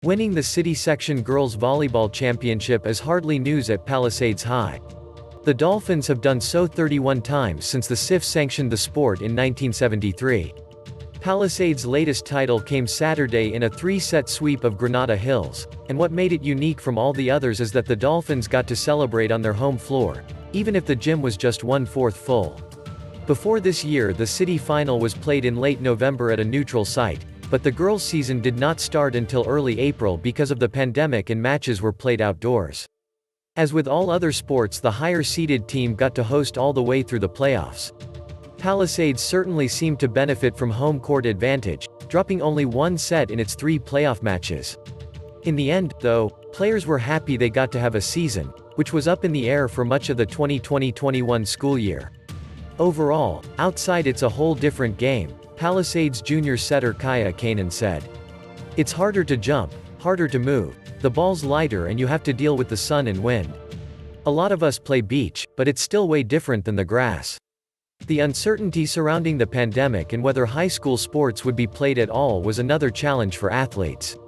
Winning the City Section Girls Volleyball Championship is hardly news at Palisades High. The Dolphins have done so 31 times since the CIF sanctioned the sport in 1973. Palisades' latest title came Saturday in a 3-set sweep of Granada Hills, and what made it unique from all the others is that the Dolphins got to celebrate on their home floor, even if the gym was just 1/4 full. Before this year, the city final was played in late November at a neutral site, but the girls' season did not start until early April because of the pandemic and matches were played outdoors. As with all other sports, the higher-seeded team got to host all the way through the playoffs. Palisades certainly seemed to benefit from home court advantage, dropping only one set in its 3 playoff matches. In the end, though, players were happy they got to have a season, which was up in the air for much of the 2020-21 school year. Overall, outside it's a whole different game, Palisades junior setter Kaia Kanan said. It's harder to jump, harder to move, the ball's lighter and you have to deal with the sun and wind. A lot of us play beach, but it's still way different than the grass. The uncertainty surrounding the pandemic and whether high school sports would be played at all was another challenge for athletes.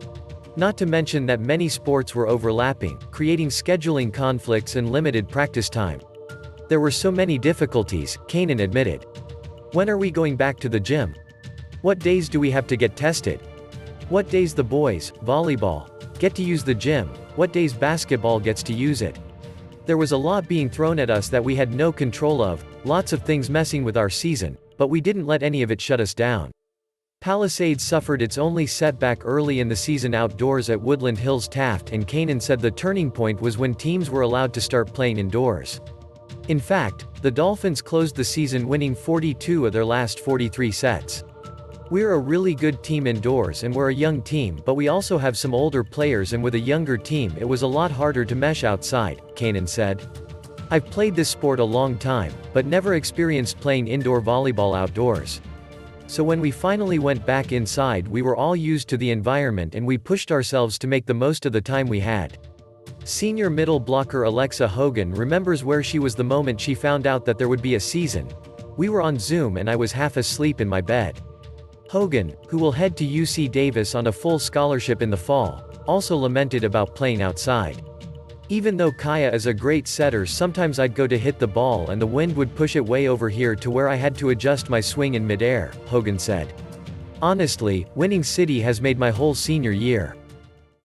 Not to mention that many sports were overlapping, creating scheduling conflicts and limited practice time. There were so many difficulties, Kanan admitted. When are we going back to the gym? What days do we have to get tested? What days the boys, volleyball, get to use the gym, what days basketball gets to use it? There was a lot being thrown at us that we had no control of, lots of things messing with our season, but we didn't let any of it shut us down. Palisades suffered its only setback early in the season outdoors at Woodland Hills Taft, and Kanan said the turning point was when teams were allowed to start playing indoors. In fact, the Dolphins closed the season winning 42 of their last 43 sets. We're a really good team indoors and we're a young team, but we also have some older players, and with a younger team it was a lot harder to mesh outside, Kanan said. I've played this sport a long time, but never experienced playing indoor volleyball outdoors. So when we finally went back inside, we were all used to the environment and we pushed ourselves to make the most of the time we had. Senior middle blocker Alexa Hogan remembers where she was the moment she found out that there would be a season. We were on Zoom and I was half asleep in my bed. Hogan, who will head to UC Davis on a full scholarship in the fall, also lamented about playing outside. Even though Kaia is a great setter, sometimes I'd go to hit the ball and the wind would push it way over here to where I had to adjust my swing in midair, Hogan said. Honestly, winning City has made my whole senior year.